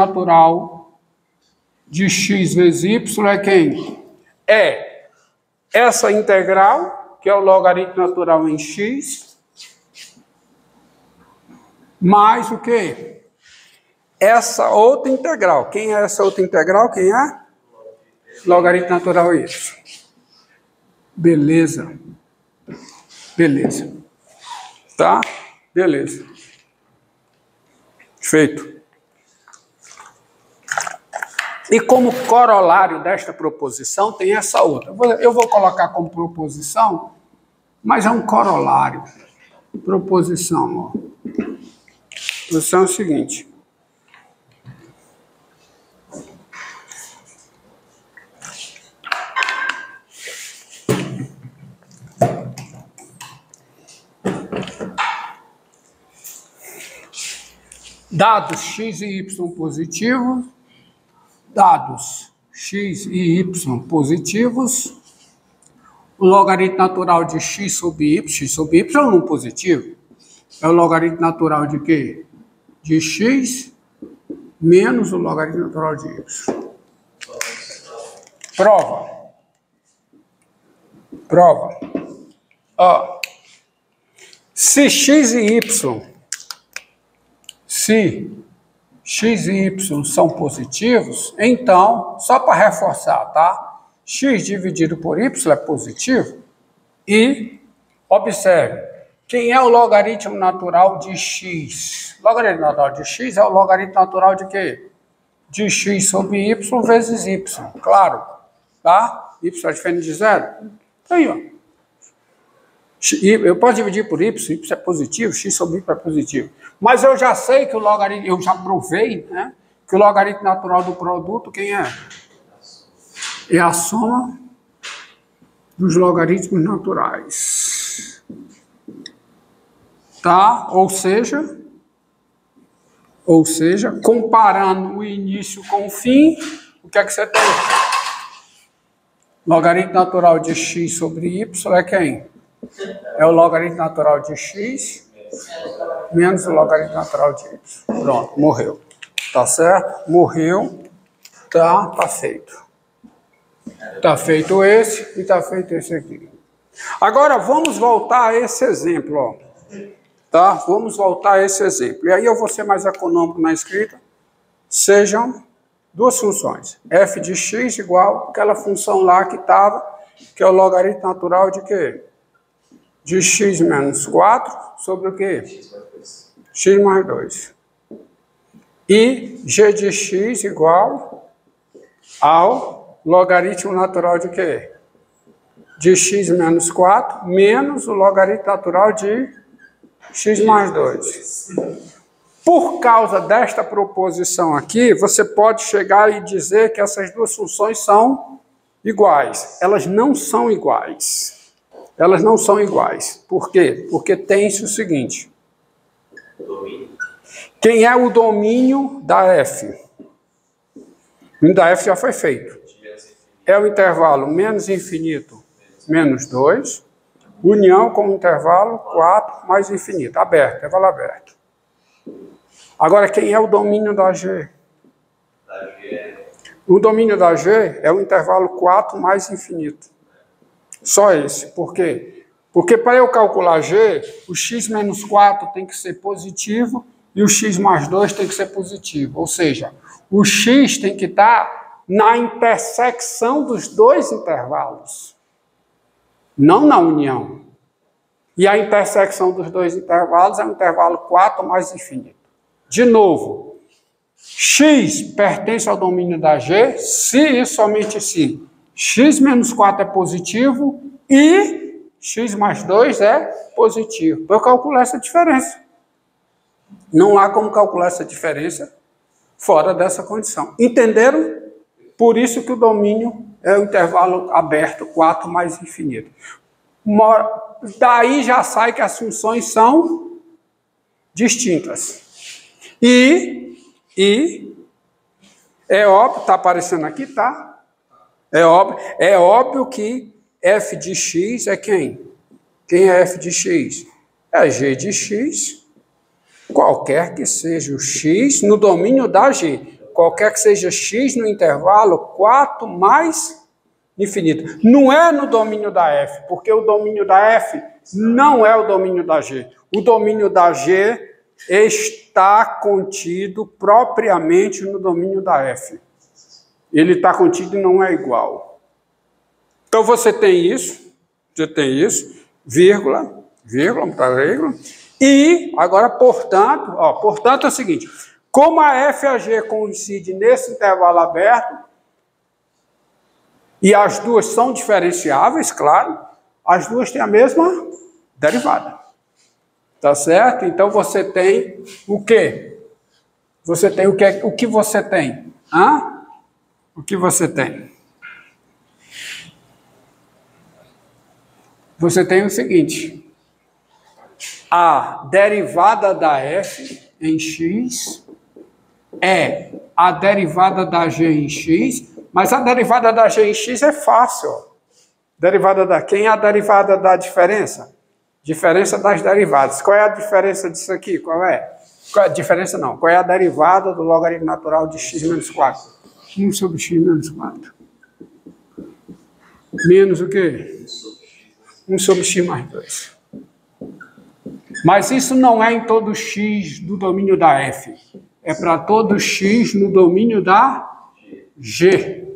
natural de x vezes y é quem? É essa integral, que é o logaritmo natural em x, mais o quê? Essa outra integral. Quem é essa outra integral? Quem é? Logaritmo natural y. Beleza. Beleza. Tá? Beleza. Feito. E como corolário desta proposição, tem essa outra. Eu vou colocar como proposição, mas é um corolário. Proposição, ó. Proposição é o seguinte. Dados x e y positivos, dados x e y positivos, o logaritmo natural de x sobre y é um positivo, é o logaritmo natural de quê? De x menos o logaritmo natural de y. Prova. Prova. Ó, se x e y são positivos, então, só para reforçar, tá? X dividido por y é positivo. E, observe, quem é o logaritmo natural de x? O logaritmo natural de x é o logaritmo natural de quê? De x sobre y vezes y, claro. Tá? Y é diferente de zero. Aí, ó. Eu posso dividir por y é positivo, x sobre y é positivo. Mas eu já sei que o logaritmo, eu já provei, né, que o logaritmo natural do produto, quem é? É a soma dos logaritmos naturais. Tá? Ou seja, comparando o início com o fim, o que é que você tem? Logaritmo natural de x sobre y é quem? É o logaritmo natural de x menos o logaritmo natural de y. Pronto, morreu. Tá certo? Morreu. Tá feito. Tá feito esse e tá feito esse aqui. Agora vamos voltar a esse exemplo, ó. Tá? Vamos voltar a esse exemplo. E aí eu vou ser mais econômico na escrita. Sejam duas funções. F de x igual aquela função lá que estava, que é o logaritmo natural de quê? De x menos 4 sobre o quê? X mais 2. E g de x igual ao logaritmo natural de quê? De x menos 4 menos o logaritmo natural de x mais 2. Por causa desta proposição aqui, você pode chegar e dizer que essas duas funções são iguais. Elas não são iguais. Elas não são iguais. Por quê? Porque tem-se o seguinte. Quem é o domínio da f? O domínio da f já foi feito. É o intervalo menos infinito, menos 2, união com o intervalo 4 mais infinito. Aberto, intervalo aberto. Agora, quem é o domínio da g? O domínio da g é o intervalo 4 mais infinito. Só esse. Por quê? Porque para eu calcular g, o x menos 4 tem que ser positivo e o x mais 2 tem que ser positivo. Ou seja, o x tem que estar na intersecção dos dois intervalos, não na união. E a intersecção dos dois intervalos é o intervalo 4 mais infinito. De novo, x pertence ao domínio da g se e somente se x menos 4 é positivo e x mais 2 é positivo. Eu calculo essa diferença. Não há como calcular essa diferença fora dessa condição. Entenderam? Por isso que o domínio é o intervalo aberto 4 mais infinito. Daí já sai que as funções são distintas. E é óbvio, está aparecendo aqui, tá? É óbvio que f de x é quem? Quem é f de x? É g de x, qualquer que seja o x no domínio da g. qualquer que seja x no intervalo, 4 mais infinito. Não é no domínio da F, porque o domínio da F não é o domínio da G. O domínio da G está contido propriamente no domínio da F. Ele está contido e não é igual. Então você tem isso, vírgula, e agora, portanto é o seguinte, como a F e a G coincidem nesse intervalo aberto, e as duas são diferenciáveis, claro, as duas têm a mesma derivada. Tá certo? Então você tem o quê? Você tem o que? O que você tem? O que você tem? Você tem o seguinte: a derivada da F em x é a derivada da G em x, mas a derivada da G em x é fácil. Derivada da quem é a derivada da diferença? Diferença das derivadas. Qual é a diferença disso aqui? Qual é? Diferença não. Qual é a derivada do logaritmo natural de x menos 4? 1 sobre x menos 4. Menos o quê? 1 sobre x mais 2. Mas isso não é em todo x do domínio da F. É para todo x no domínio da G.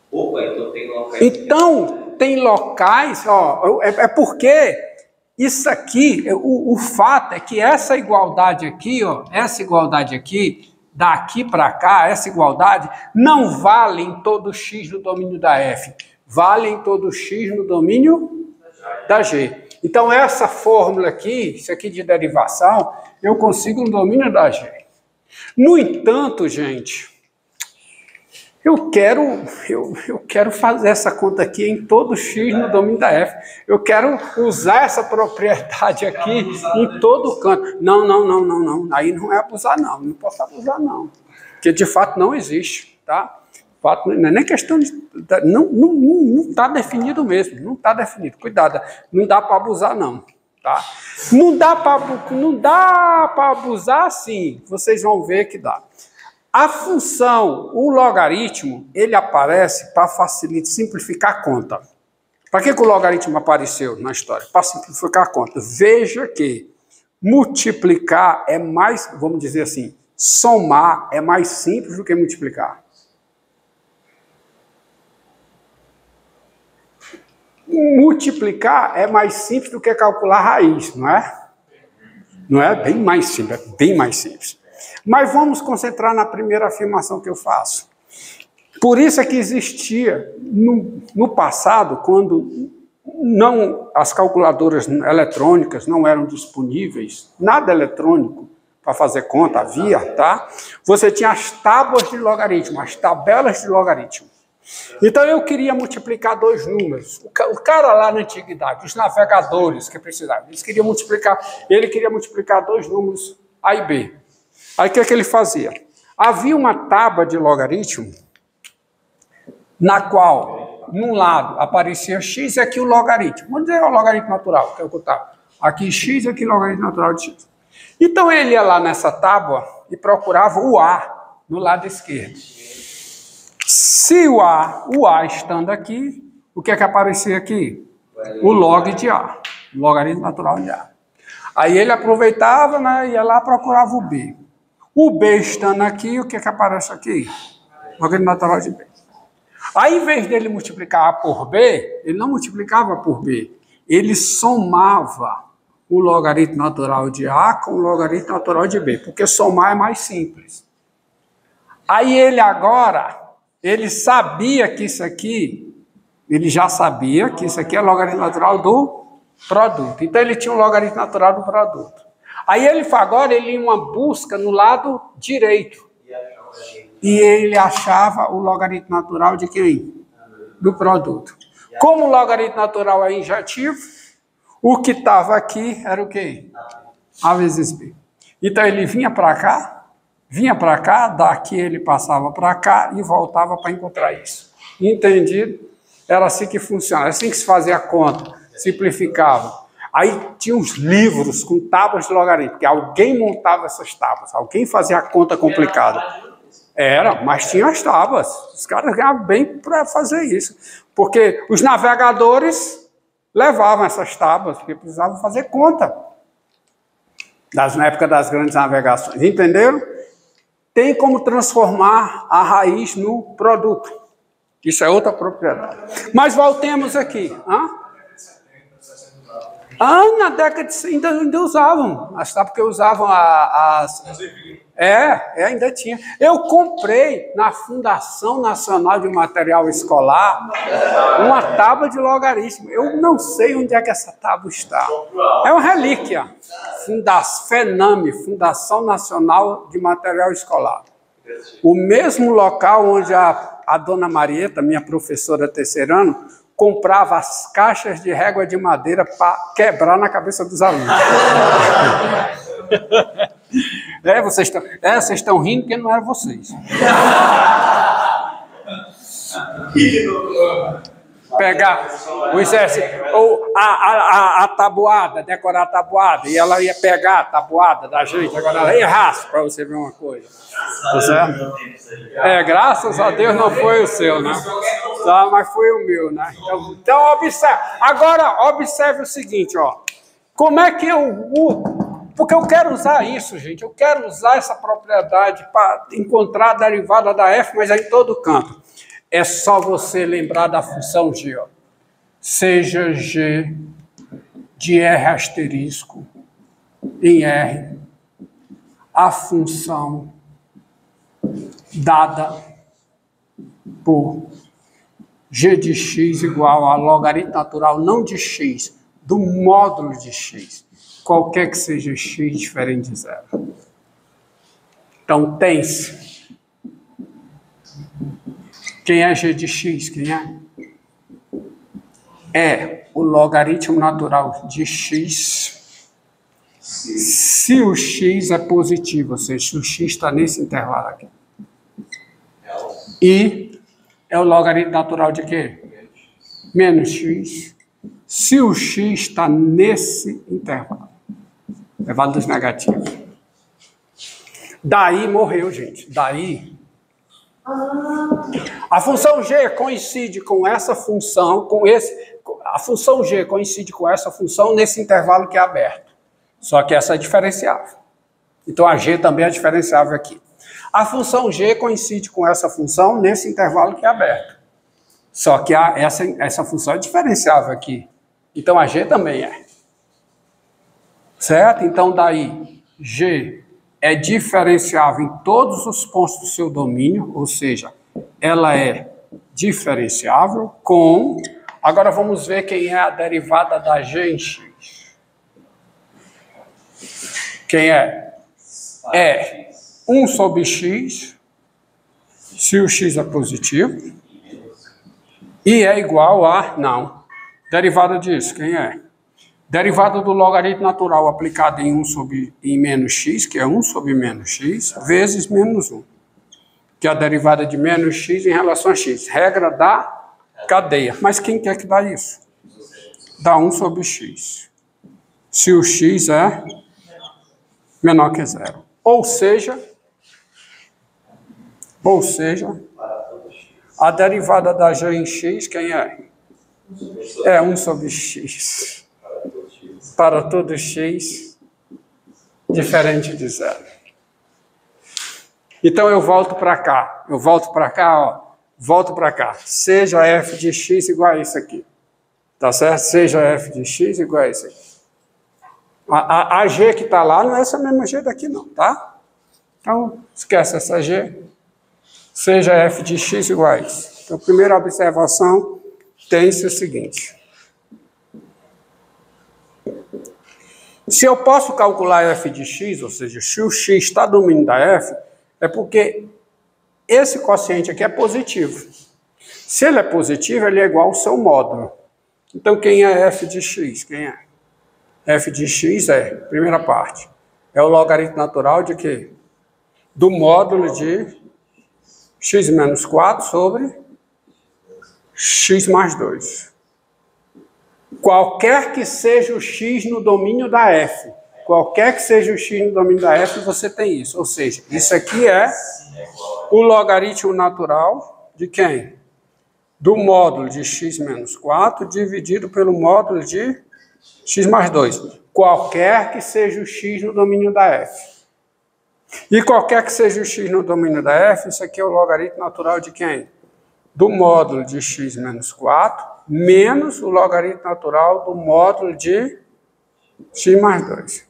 Opa, então tem locais. Então, tem locais, é porque isso aqui, o fato é que essa igualdade aqui, daqui para cá, essa igualdade, não vale em todo x no domínio da F, vale em todo x no domínio da G. Então, essa fórmula aqui, isso aqui de derivação, eu consigo no domínio da G. No entanto, gente, eu quero fazer essa conta aqui em todo x no domínio da F. Eu quero usar essa propriedade aqui em todo canto. Não. Aí não é abusar, não. Não posso abusar, não. Porque, de fato, não existe, tá? Não é nem questão de... Não está definido mesmo. Não está definido. Cuidado. Não dá para abusar, não. Tá? Não dá para abusar, sim. Vocês vão ver que dá. A função, o logaritmo, ele aparece para facilitar, simplificar a conta. Para que o logaritmo apareceu na história? Para simplificar a conta. Veja que multiplicar é mais, vamos dizer assim, somar é mais simples do que multiplicar. Multiplicar é mais simples do que calcular a raiz, não é? Não é? Bem mais simples, é bem mais simples. Mas vamos concentrar na primeira afirmação que eu faço. Por isso é que existia, no passado, quando as calculadoras eletrônicas não eram disponíveis, nada eletrônico para fazer conta havia, tá? Você tinha as tábuas de logaritmo, as tabelas de logaritmo. Então eu queria multiplicar dois números. O cara lá na antiguidade, os navegadores que precisavam, ele queria multiplicar dois números A e B. Aí o que é que ele fazia? Havia uma tábua de logaritmo na qual, num lado, aparecia x e aqui o logaritmo. Vamos dizer o logaritmo natural, que é o que eu estava. Aqui x e aqui o logaritmo natural de x. Então ele ia lá nessa tábua e procurava o A no lado esquerdo. Se o A estando aqui, o que é que aparecia aqui? O log de A, o logaritmo natural de A. Aí ele aproveitava, né, ia lá e procurava o B. O B estando aqui, o que é que aparece aqui? O logaritmo natural de B. Aí, em vez dele multiplicar A por B, ele não multiplicava por B. Ele somava o logaritmo natural de A com o logaritmo natural de B, porque somar é mais simples. Aí ele sabia que isso aqui, ele já sabia que isso aqui é logaritmo natural do produto. Então, ele tinha um logaritmo natural do produto. Aí ele ia uma busca no lado direito. E ele achava o logaritmo natural de quem? Do produto. Como o logaritmo natural é injetivo, o que estava aqui era o quê? A vezes B. Então ele vinha para cá, daqui ele passava para cá e voltava para encontrar isso. Entendido? Era assim que funciona, era assim que se fazia a conta, simplificava. Aí tinha uns livros com tábuas de logaritmo, que alguém montava essas tábuas, alguém fazia a conta complicada. Era, mas tinha as tábuas. Os caras ganhavam bem para fazer isso. Porque os navegadores levavam essas tábuas, porque precisavam fazer conta. Na época das grandes navegações. Entenderam? Tem como transformar a raiz no produto. Isso é outra propriedade. Mas voltemos aqui. Na década de 60 ainda usavam. Porque usavam as... ainda tinha. Eu comprei na Fundação Nacional de Material Escolar uma tábua de logaritmo. Eu não sei onde é que essa tábua está. É uma relíquia. FENAME, Fundação Nacional de Material Escolar. O mesmo local onde a dona Marieta, minha professora terceiro ano, comprava as caixas de régua de madeira para quebrar na cabeça dos alunos. Vocês estão rindo porque não eram vocês. Pegar o exército, ou a tabuada, decorar a tabuada, e ela ia pegar a tabuada da gente, agora ela ia raspa para você ver uma coisa. Tá certo? Graças a Deus não foi o seu, né? Tá, mas foi o meu, né? Então observe. Agora, observe o seguinte, ó. Como é que porque eu quero usar isso, gente. Eu quero usar essa propriedade para encontrar a derivada da f, mas é em todo canto. É só você lembrar da função g, ó. Seja g de r asterisco em r, a função dada por g de x igual a logaritmo natural, não de x, do módulo de x, qualquer que seja x diferente de zero. Então, tem-se. Quem é g de x? Quem é? É o logaritmo natural de x se o x é positivo, ou seja, se o x está nesse intervalo aqui. E é o logaritmo natural de quê? Menos x. Se o x está nesse intervalo. Intervalo dos negativos. Daí morreu, gente. Daí... A função g coincide com essa função, a função g coincide com essa função nesse intervalo que é aberto. Só que essa é diferenciável. Então a g também é diferenciável aqui. A função g coincide com essa função nesse intervalo que é aberto. Só que essa função é diferenciável aqui. Então a g também é. Certo? Então daí g é diferenciável em todos os pontos do seu domínio, ou seja, ela é diferenciável com... Agora vamos ver quem é a derivada da g em x. Quem é? É 1 sobre x, se o x é positivo, e é igual a... Não. Derivada disso, quem é? Derivada do logaritmo natural aplicado em menos x, que é 1 sobre menos x, vezes menos 1. Que é a derivada de menos x em relação a x. Regra da cadeia. Mas quem quer que dá isso? Dá 1 sobre x. Se o x é menor que zero. Ou seja, a derivada da g em x, quem é? É 1 sobre x. Para todo x diferente de zero. Então eu volto para cá. Volto para cá. Seja f de x igual a isso aqui. Tá certo? Seja f de x igual a isso aqui. A g que está lá não é essa mesma g daqui não, tá? Então, esquece essa g. Seja f de x igual a isso. Então, primeira observação tem-se o seguinte. Se eu posso calcular f de x, ou seja, se o x está no domínio da f, é porque esse quociente aqui é positivo. Se ele é positivo, ele é igual ao seu módulo. Então, quem é f de x? Quem é? F de x é, primeira parte, é o logaritmo natural de quê? Do módulo de x menos 4 sobre x mais 2. Qualquer que seja o x no domínio da f. Qualquer que seja o x no domínio da f, você tem isso. Ou seja, isso aqui é o logaritmo natural de quem? Do módulo de x menos 4 dividido pelo módulo de x mais 2. Qualquer que seja o x no domínio da f. E qualquer que seja o x no domínio da f, isso aqui é o logaritmo natural de quem? Do módulo de x menos 4 menos o logaritmo natural do módulo de x mais 2.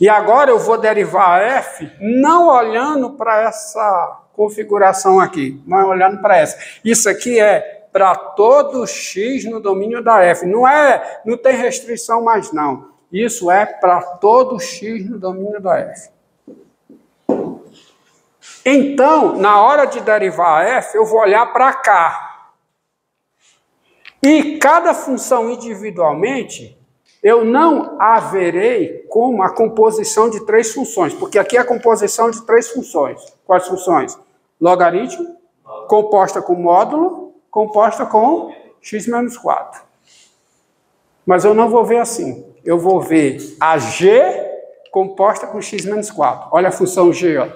E agora eu vou derivar a f não olhando para essa configuração aqui, mas olhando para essa. Isso aqui é para todo x no domínio da f. Não tem restrição mais não. Isso é para todo x no domínio da f. Então, na hora de derivar a f, eu vou olhar para cá. E cada função individualmente, eu não a verei como a composição de 3 funções, porque aqui é a composição de 3 funções. Quais funções? Logaritmo, composta com módulo, composta com x menos 4. Mas eu não vou ver assim. Eu vou ver a g composta com x menos 4. Olha a função g, ó.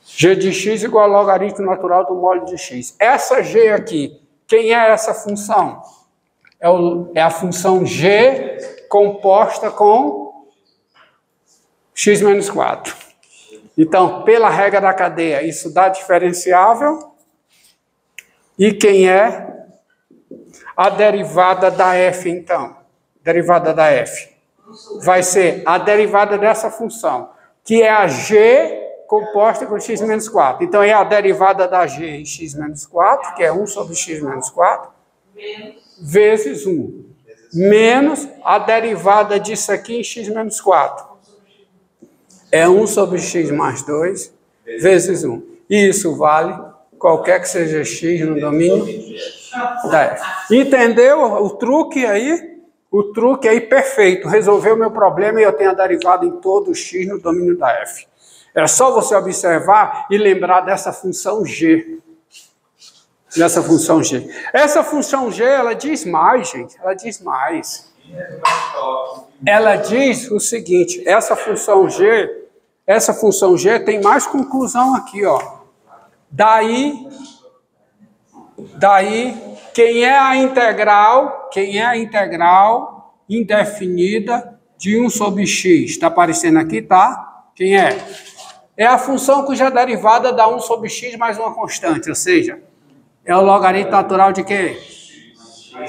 G de x igual ao logaritmo natural do módulo de x. Essa g aqui, quem é essa função? É a função g composta com x menos 4. Então, pela regra da cadeia, isso dá diferenciável. E quem é a derivada da f, então? Derivada da f. Vai ser a derivada dessa função, que é a g composta com x menos 4. Então, é a derivada da g em x menos 4, que é 1 sobre x menos 4, vezes 1. Menos a derivada disso aqui em x menos 4. É 1 sobre x mais 2, vezes 1. E isso vale qualquer que seja x no domínio da f. Entendeu o truque aí? O truque aí perfeito. Resolveu o meu problema e eu tenho a derivada em todo x no domínio da f. É só você observar e lembrar dessa função g. Dessa função g. Essa função g, ela diz mais, gente. Ela diz mais. Ela diz o seguinte, essa função g tem mais conclusão aqui, ó. Daí, quem é a integral indefinida de 1 sobre x? Está aparecendo aqui, tá? Quem é? É a função cuja derivada dá 1 sobre x mais uma constante, ou seja, é o logaritmo natural de quê?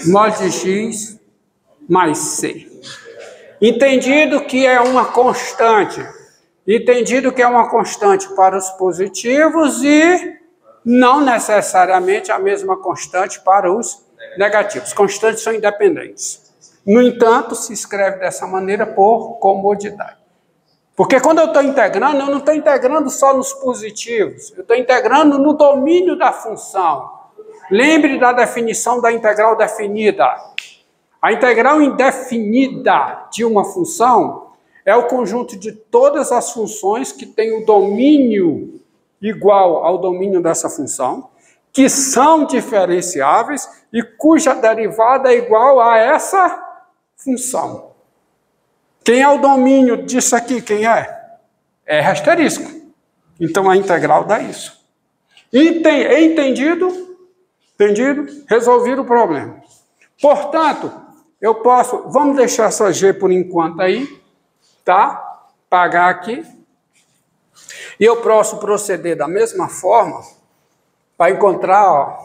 Módulo de x mais c. Entendido que é uma constante. Entendido que é uma constante para os positivos e não necessariamente a mesma constante para os negativos. Constantes são independentes. No entanto, se escreve dessa maneira por comodidade. Porque quando eu estou integrando, eu não estou integrando só nos positivos, eu estou integrando no domínio da função. Lembre da definição da integral definida. A integral indefinida de uma função é o conjunto de todas as funções que têm o domínio igual ao domínio dessa função, que são diferenciáveis e cuja derivada é igual a essa função. Quem é o domínio disso aqui? Quem é? É asterisco. Então, a integral dá isso. Entendido? Entendido? Resolvido o problema. Portanto, eu posso... Vamos deixar essa g por enquanto aí, tá? Pagar aqui. E eu posso proceder da mesma forma para encontrar, ó,